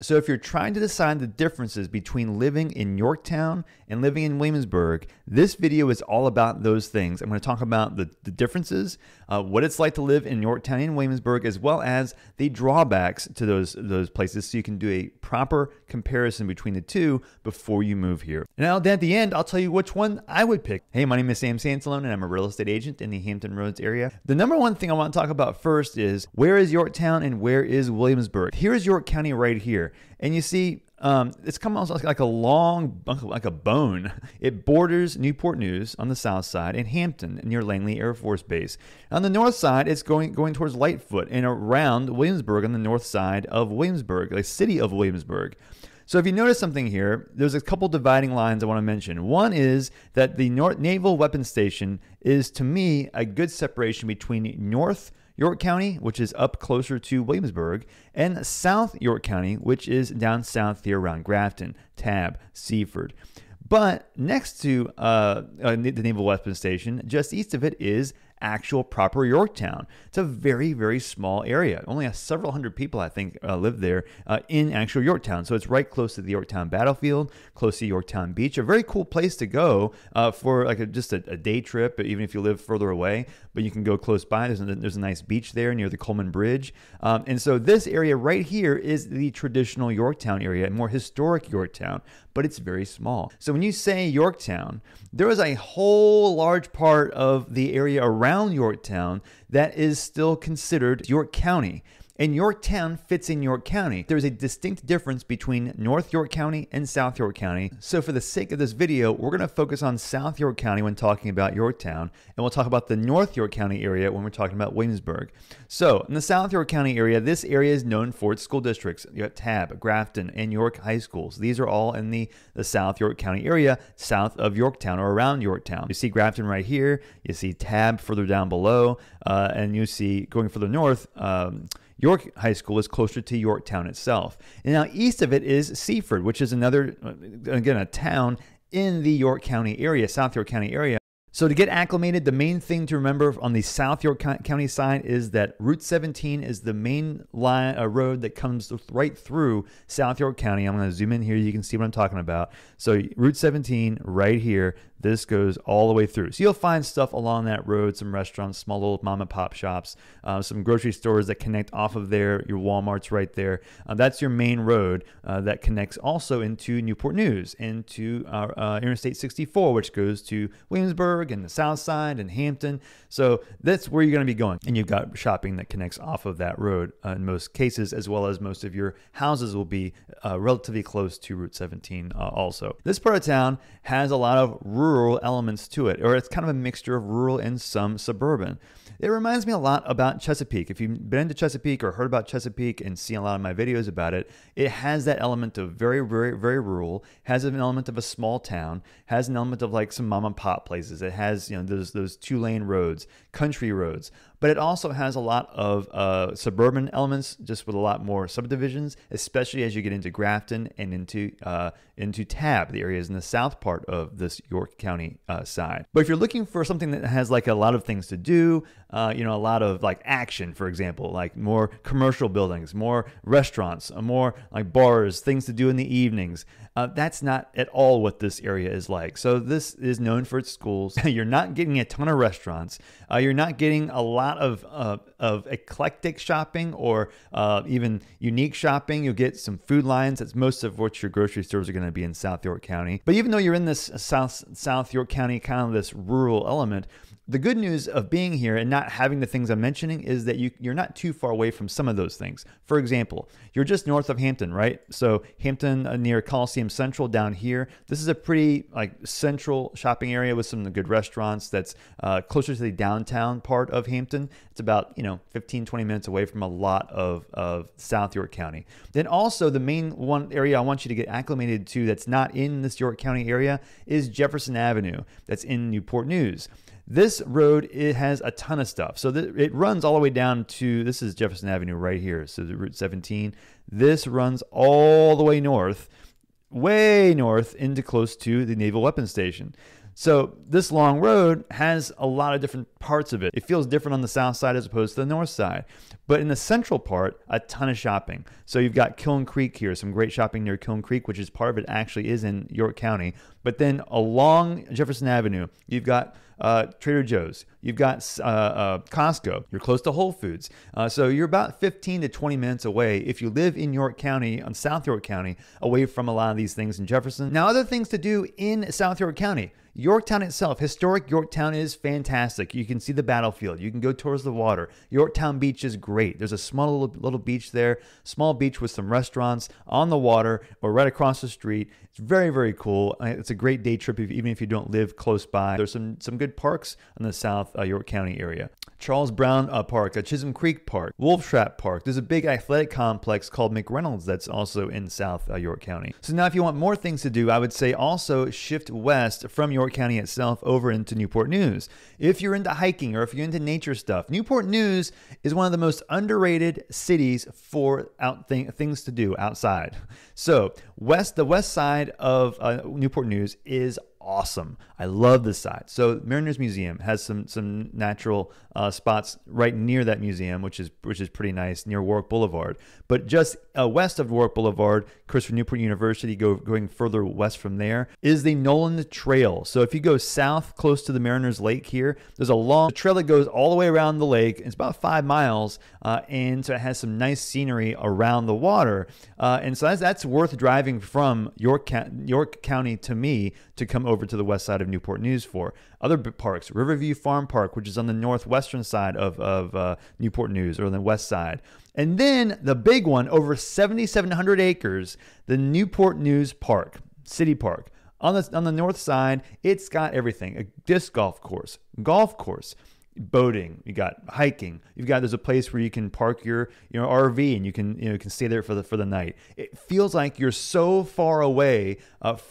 So if you're trying to decide the differences between living in Yorktown and living in Williamsburg, this video is all about those things. I'm going to talk about the differences, what it's like to live in Yorktown and Williamsburg, as well as the drawbacks to those places, so you can do a proper comparison between the two before you move here. Now, at the end, I'll tell you which one I would pick. Hey, my name is Sam Sansalone, and I'm a real estate agent in the Hampton Roads area. The number one thing I want to talk about first is, where is Yorktown and where is Williamsburg? Here's York County right here. And you see, it's come almost like a long, like a bone. It borders Newport News on the south side and Hampton near Langley Air Force Base. On the north side, it's going towards Lightfoot and around Williamsburg on the north side of Williamsburg, the city of Williamsburg. So if you notice something here, there's a couple dividing lines I want to mention. One is that the Naval Weapons Station is, to me, a good separation between North York County, which is up closer to Williamsburg, and South York County, which is down south here around Grafton, Tabb, Seaford. But next to the Naval Weapons Station, just east of it, is actual proper Yorktown. It's a very, very small area. Only several hundred people, I think, live there in actual Yorktown. So it's right close to the Yorktown battlefield, close to Yorktown Beach. A very cool place to go for like just a day trip, even if you live further away. But you can go close by. There's a nice beach there near the Coleman Bridge. And so this area right here is the traditional Yorktown area, a more historic Yorktown, but it's very small. So when you say Yorktown, there is a whole large part of the area around Yorktown that is still considered York County. And Yorktown fits in York County. There's a distinct difference between North York County and South York County. So for the sake of this video, we're going to focus on South York County when talking about Yorktown, and we'll talk about the North York County area when we're talking about Williamsburg. So in the South York County area, this area is known for its school districts. You have Tabb, Grafton, and York High Schools. These are all in the South York County area, south of Yorktown or around Yorktown. You see Grafton right here. You see Tabb further down below, and you see going further north, York High School is closer to Yorktown itself. And now east of it is Seaford, which is another, again, a town in the York County area, South York County area. So to get acclimated, the main thing to remember on the South York County side is that Route 17 is the main road that comes right through South York County. I'm going to zoom in here. You can see what I'm talking about. So Route 17 right here, this goes all the way through. So you'll find stuff along that road, some restaurants, small little mom and pop shops, some grocery stores that connect off of there, your Walmart's right there. That's your main road that connects also into Newport News, into Interstate 64, which goes to Williamsburg and the south side and Hampton. So that's where you're going to be going. And you've got shopping that connects off of that road in most cases, as well as most of your houses will be relatively close to Route 17 also. This part of town has a lot of rural elements to it, or it's kind of a mixture of rural and some suburban. It reminds me a lot about Chesapeake. If you've been to Chesapeake or heard about Chesapeake and seen a lot of my videos about it, it has that element of very, very, very rural, has an element of a small town, has an element of like some mom and pop places. It has, you know, those two-lane roads, country roads, but it also has a lot of suburban elements, just with a lot more subdivisions, especially as you get into Grafton and into Tabb, the areas in the south part of this York County side. But if you're looking for something that has like a lot of things to do, you know, a lot of like action, for example, like more commercial buildings, more restaurants, more like bars, things to do in the evenings, that's not at all what this area is like. So this is known for its schools. You're not getting a ton of restaurants. You're not getting a lot of eclectic shopping or even unique shopping. You'll get some food lines. That's most of what your grocery stores are going to be in South York County. But even though you're in this South York County, kind of this rural element, the good news of being here and not having the things I'm mentioning is that you're not too far away from some of those things. For example, you're just north of Hampton, right? So Hampton near Coliseum Central down here. This is a pretty like central shopping area with some good restaurants that's closer to the downtown part of Hampton. It's about, 15, 20 minutes away from a lot of South York County. Then also the main one area I want you to get acclimated to that's not in this York County area is Jefferson Avenue. That's in Newport News. This road, it has a ton of stuff. So it runs all the way down to, this is Jefferson Avenue right here. So the Route 17, this runs all the way north, way north into close to the Naval Weapons Station. So this long road has a lot of different parts of it. It feels different on the south side as opposed to the north side. But in the central part, a ton of shopping. So you've got Kiln Creek here, some great shopping near Kiln Creek, which is part of it actually is in York County. But then along Jefferson Avenue, you've got Trader Joe's. You've got Costco. You're close to Whole Foods. So you're about 15 to 20 minutes away if you live in York County, on South York County, away from a lot of these things in Jefferson. Now, other things to do in South York County. Yorktown itself, historic Yorktown is fantastic. You can see the battlefield. You can go towards the water. Yorktown Beach is great. There's a small little beach there, small beach with some restaurants on the water or right across the street. It's very, very cool. It's a great day trip even if you don't live close by. There's some good parks in the South York County area. Charles Brown Park, Chisholm Creek Park, Wolf Trap Park. There's a big athletic complex called McReynolds that's also in South York County. So now if you want more things to do, I would say also shift west from York County itself over into Newport News. If you're into hiking or if you're into nature stuff, Newport News is one of the most underrated cities for things to do outside. So the west side of Newport News is awesome. I love this side. So Mariners Museum has some natural spots right near that museum, which is pretty nice, near Warwick Boulevard. But just west of Warwick Boulevard, Christopher Newport University, going further west from there, is the Nolan Trail. So if you go south close to the Mariners Lake here, there's a long trail that goes all the way around the lake. It's about 5 miles, and so it has some nice scenery around the water. And so that's worth driving from York County to me to come over to the west side of Newport News for. Other parks, Riverview Farm Park, which is on the northwestern side of Newport News, or on the west side. And then the big one, over 7,700 acres, the Newport News Park, City Park. On the north side, it's got everything: a disc golf course, boating, you got hiking, there's a place where you can park your RV and you can stay there for the night. It feels like you're so far away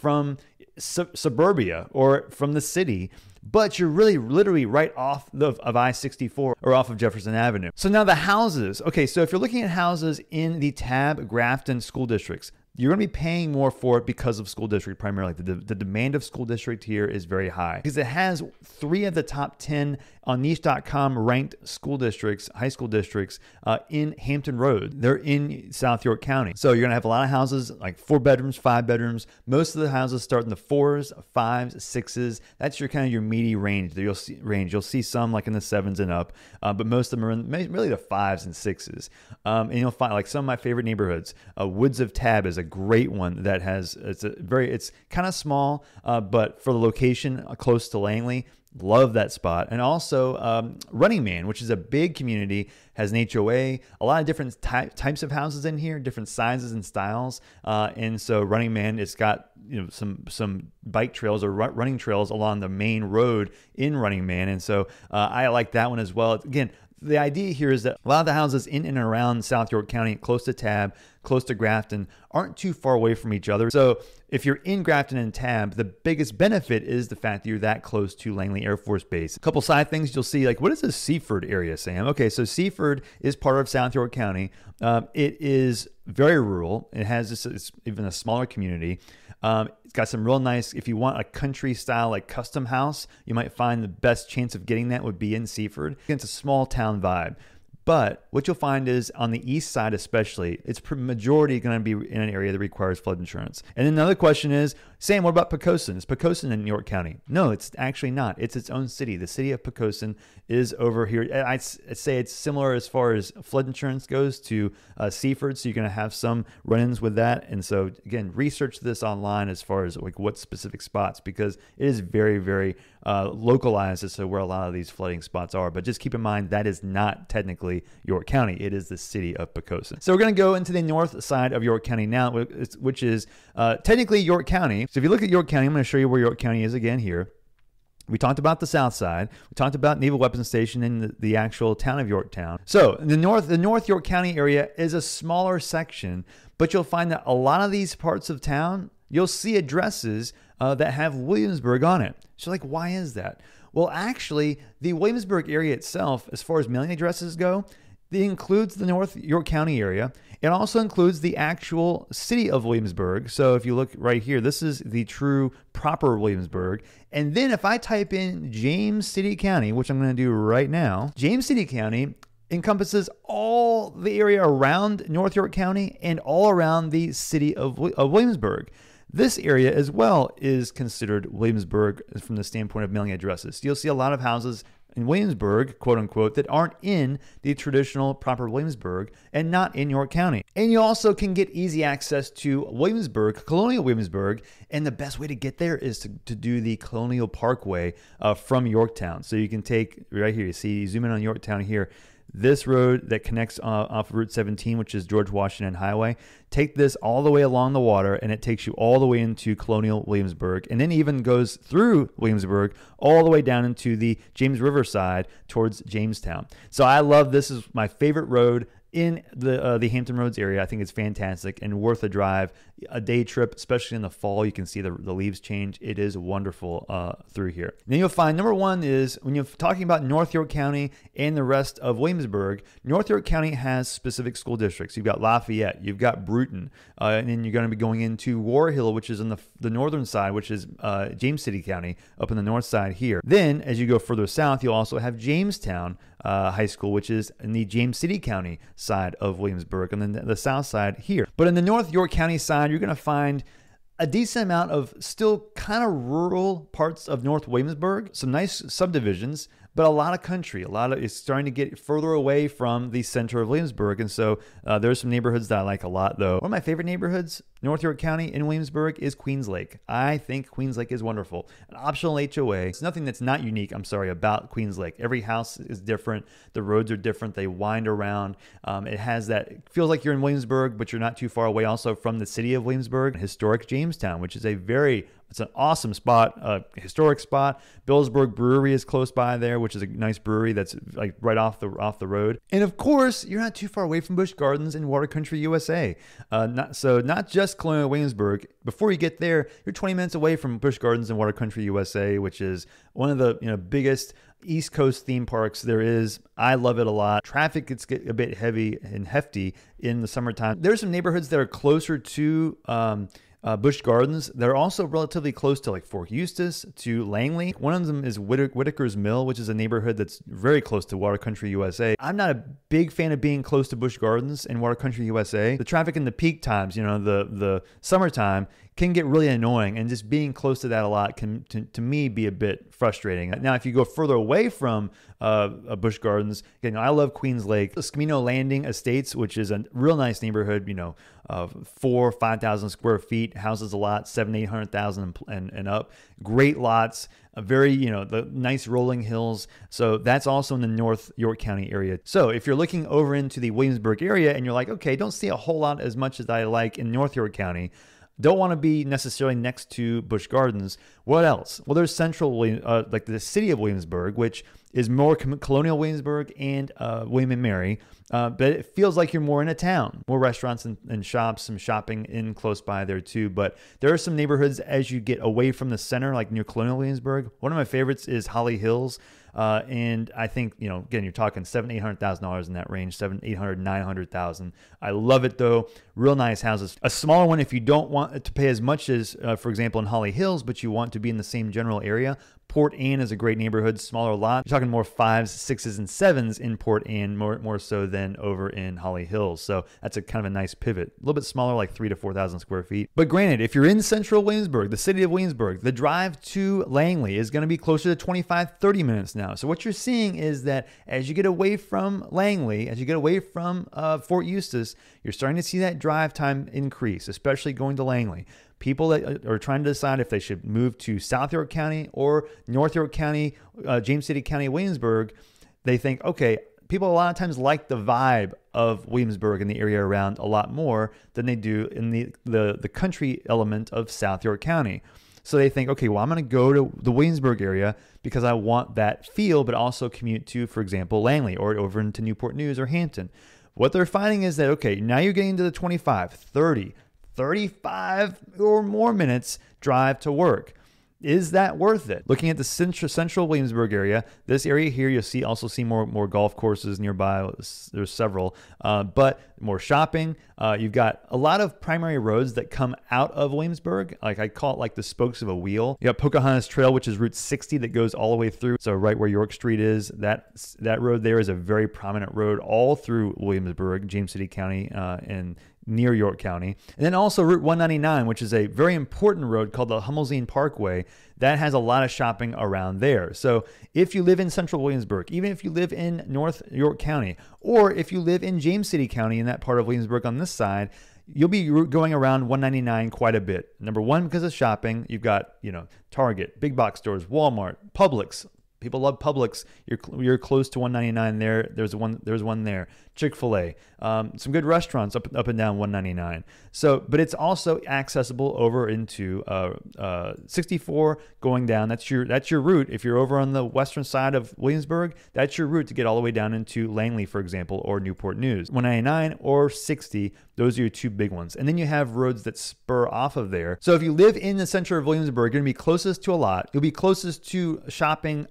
from suburbia or from the city, but you're really literally right off of I-64 or off of Jefferson Avenue. So now the houses. Okay, so if you're looking at houses in the Tabb, Grafton school districts, you're going to be paying more for it because of school district primarily. The demand of school district here is very high because it has 3 of the top 10 on niche.com ranked school districts, high school districts in Hampton Road. They're in South York County. So you're going to have a lot of houses like 4 bedrooms, 5 bedrooms. Most of the houses start in the 4s, 5s, 6s. That's your kind of your meaty range. You'll see some like in the 7s and up, but most of them are in really the 5s and 6s. And you'll find like some of my favorite neighborhoods. Woods of Tabb is a great one that has it's kind of small, but for the location close to Langley, love that spot. And also Running Man, which is a big community, has an HOA, a lot of different types of houses in here, different sizes and styles. And so Running Man, it's got some bike trails or running trails along the main road in Running Man. And so I like that one as well. Again, the idea here is that a lot of the houses in and around South York County, close to Tabb, close to Grafton, aren't too far away from each other. So if you're in Grafton and Tabb, the biggest benefit is the fact that you're that close to Langley Air Force Base. A couple side things you'll see, like, what is the Seaford area, Sam? Okay, so Seaford is part of South York County. It is very rural. It has it's even a smaller community. It's got some real nice, if you want a country style like custom house, you might find the best chance of getting that would be in Seaford. It's a small town vibe. But what you'll find is on the east side especially, it's majority going to be in an area that requires flood insurance. And then another question is, Sam, what about Poquoson? Is Poquoson in York County? No, it's actually not. It's its own city. The city of Poquoson is over here. I'd say it's similar as far as flood insurance goes to Seaford, so you're going to have some run-ins with that. And so, again, research this online as far as like what specific spots, because it is very, very localized as to where a lot of these flooding spots are. But just keep in mind that is not technically York County. It is the city of Poquoson. So we're going to go into the north side of York County now, which is technically York County. So if you look at York County, I'm going to show you where York County is again here. We talked about the south side. We talked about Naval Weapons Station in the actual town of Yorktown. So the North York County area is a smaller section, but you'll find that a lot of these parts of town, you'll see addresses that have Williamsburg on it. So like, why is that? Well, actually, the Williamsburg area itself, as far as mailing addresses go, It includes the North York County area. It also includes the actual city of Williamsburg. So if you look right here, this is the true proper Williamsburg. And then if I type in James City County, which I'm going to do right now, James City County encompasses all the area around North York County and all around the city of Williamsburg. This area as well is considered Williamsburg from the standpoint of mailing addresses. So you'll see a lot of houses in Williamsburg, quote unquote, that aren't in the traditional proper Williamsburg and not in York County. And you also can get easy access to Williamsburg, Colonial Williamsburg, and the best way to get there is to do the Colonial Parkway from Yorktown. So you can take, right here, you see, you zoom in on Yorktown here, this road that connects off of Route 17, which is George Washington Highway, take this all the way along the water, and it takes you all the way into Colonial Williamsburg, and then even goes through Williamsburg all the way down into the James River side towards Jamestown. So I love this. Is my favorite road in the Hampton Roads area. I think it's fantastic and worth a drive, a day trip, especially in the fall. You can see the leaves change. It is wonderful through here. And then you'll find number one is when you're talking about North York County and the rest of Williamsburg, North York County has specific school districts. You've got Lafayette, you've got Bruton, and then you're going to be going into War Hill, which is on the northern side, which is James City County up on the north side here. Then as you go further south, you'll also have Jamestown High School, which is in the James City County side of Williamsburg, and then the south side here. But in the North York County side, you're going to find a decent amount of still kind of rural parts of North Williamsburg, some nice subdivisions, but a lot of country. It's starting to get further away from the center of Williamsburg. And so there's some neighborhoods that I like a lot, though. One of my favorite neighborhoods, North York County in Williamsburg, is Queens Lake. I think Queens Lake is wonderful. An optional HOA. It's nothing that's not unique, about Queens Lake. Every house is different. The roads are different. They wind around. It has that, it feels like you're in Williamsburg, but you're not too far away also from the city of Williamsburg. Historic Jamestown, which is it's an awesome spot, a historic spot. Billsburg Brewery is close by there, which is a nice brewery that's like right off the road. And of course, you're not too far away from Busch Gardens and Water Country USA. Not just Colonial Williamsburg. Before you get there, you're 20 minutes away from Busch Gardens and Water Country USA, which is one of the biggest East Coast theme parks there is. I love it a lot. Traffic gets a bit heavy and hefty in the summertime. There's some neighborhoods that are closer to Busch Gardens. They're also relatively close to like Fort Eustis, to Langley. One of them is Whitaker's Mill, which is a neighborhood that's very close to Water Country USA. I'm not a big fan of being close to Busch Gardens and Water Country USA. The traffic in the peak times, the summertime, can get really annoying, and just being close to that a lot can, to me, be a bit frustrating. Now, if you go further away from Busch Gardens, again, I love Queens Lake. Scamino Landing Estates, which is a real nice neighborhood, 4,000-5,000 square feet, houses a lot, 700,000-800,000 and up. Great lots, the nice rolling hills. So that's also in the North York County area. So if you're looking over into the Williamsburg area and you're like, okay, don't see a whole lot as much as I like in North York County, don't want to be necessarily next to Busch Gardens. What else? Well, there's central, like the city of Williamsburg, which is more Colonial Williamsburg and William and Mary. But it feels like you're more in a town. More restaurants and shops, some shopping in close by there too. But there are some neighborhoods as you get away from the center, like near Colonial Williamsburg. One of my favorites is Holly Hills. And I think, again, you're talking $700,000-$800,000 in that range, $800,000-$900,000. I love it though. Real nice houses. A smaller one, if you don't want to pay as much as, for example, in Holly Hills, but you want to be in the same general area, Port Anne is a great neighborhood, smaller lot. You're talking more 5s, 6s, and 7s in Port Anne, more so than over in Holly Hills. So that's a kind of a nice pivot. A little bit smaller, like 3,000 to 4,000 square feet. But granted, if you're in central Williamsburg, the city of Williamsburg, the drive to Langley is going to be closer to 25-30 minutes now. So what you're seeing is that as you get away from Langley, as you get away from Fort Eustis, you're starting to see that drive time increase, especially going to Langley. People that are trying to decide if they should move to South York County or North York County, James City County, Williamsburg, they think, okay, people a lot of times like the vibe of Williamsburg and the area around a lot more than they do in the country element of South York County. So they think, okay, well, I'm going to go to the Williamsburg area because I want that feel, but also commute to, for example, Langley or over into Newport News or Hampton. What they're finding is that, okay, now you're getting to the 25, 30, 35 or more minutes drive to work. Is that worth it? Looking at the central Williamsburg area, this area here, you'll also see more golf courses nearby. There's several, but more shopping. You've got a lot of primary roads that come out of Williamsburg. Like I call it like the spokes of a wheel. You got Pocahontas Trail, which is Route 60 that goes all the way through. So right where York Street is, that road there is a very prominent road all through Williamsburg, James City County, and near York County. And then also Route 199, which is a very important road called the Hummelzine Parkway that has a lot of shopping around there. So if you live in central Williamsburg, even if you live in North York County, or if you live in James City County in that part of Williamsburg on this side, you'll be going around 199 quite a bit. Number one, because of shopping, you've got, Target, big box stores, Walmart, Publix. People love Publix. You're close to 199 there. There's one there. Chick-fil-A. Some good restaurants up and down 199. So, but it's also accessible over into 64 going down. That's your route. If you're over on the western side of Williamsburg, that's your route to get all the way down into Langley, for example, or Newport News. 199 or 60. Those are your two big ones. And then you have roads that spur off of there. So if you live in the center of Williamsburg, you're going to be closest to a lot. You'll be closest to shopping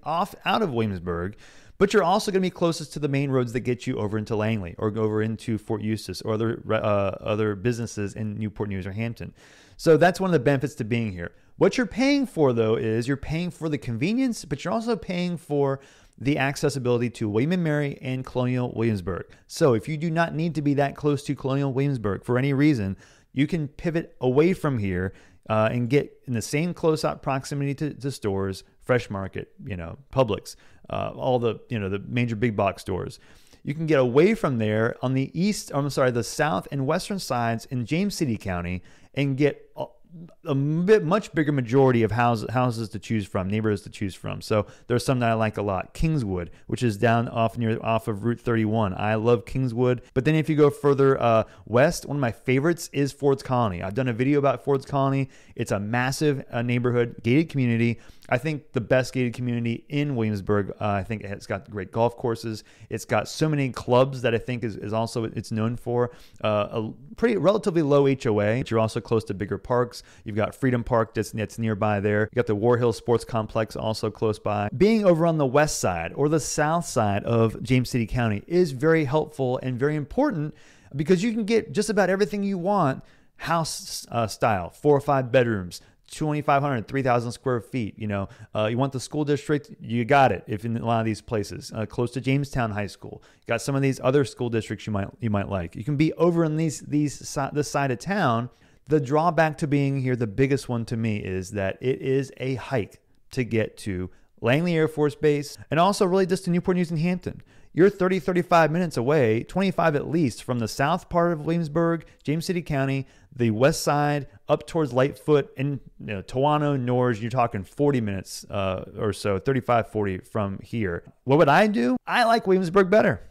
out of Williamsburg, but you're also going to be closest to the main roads that get you over into Langley or over into Fort Eustis or other businesses in Newport News or Hampton. So that's one of the benefits to being here. What you're paying for, though, is you're paying for the convenience, but you're also paying for the accessibility to William and Mary and Colonial Williamsburg. So if you do not need to be that close to Colonial Williamsburg for any reason, you can pivot away from here and get in the same close-up proximity to stores, Fresh Market, Publix, all the major big box stores. You can get away from there on the south and western sides in James City County and get much bigger majority of houses to choose from, neighborhoods to choose from. So there's some that I like a lot. Kingswood, which is down off of Route 31. I love Kingswood. But then if you go further west, one of my favorites is Ford's Colony. I've done a video about Ford's Colony. It's a massive neighborhood, gated community. I think the best gated community in Williamsburg. I think it's got great golf courses. It's got so many clubs that I think is also it's known for. A pretty relatively low HOA. But you're also close to bigger parks. You've got Freedom Park that's nearby there. You got the War Hill Sports Complex also close by. Being over on the west side or the south side of James City County is very helpful and very important because you can get just about everything you want house style, 4 or 5 bedrooms. 2,500, 3,000 square feet. You want the school district, you got it. If in a lot of these places, close to Jamestown High School, you got some of these other school districts you might like. You can be over in this side of town. The drawback to being here, the biggest one to me, is that it is a hike to get to Langley Air Force Base and also really just to Newport News and Hampton. You're 30, 35 minutes away, 25 at least, from the south part of Williamsburg, James City County, the west side, up towards Lightfoot, and Toano, Norge. You're talking 40 minutes or so, 35, 40 from here. What would I do? I like Williamsburg better.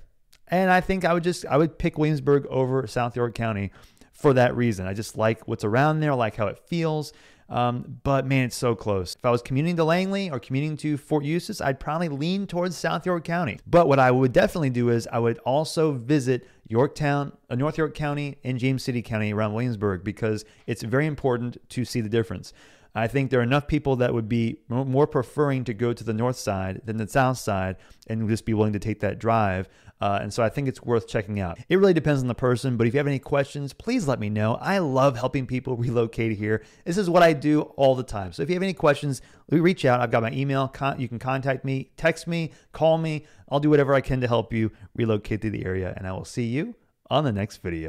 And I think I would pick Williamsburg over South York County for that reason. I just like what's around there, I like how it feels. But man, it's so close. If I was commuting to Langley or commuting to Fort Eustis, I'd probably lean towards South York County. But what I would definitely do is I would also visit Yorktown, North York County, and James City County around Williamsburg because it's very important to see the difference. I think there are enough people that would be more preferring to go to the north side than the south side and just be willing to take that drive. And so I think it's worth checking out. It really depends on the person, but if you have any questions, please let me know. I love helping people relocate here. This is what I do all the time. So if you have any questions, reach out. I've got my email. You can contact me, text me, call me. I'll do whatever I can to help you relocate to the area, and I will see you on the next video.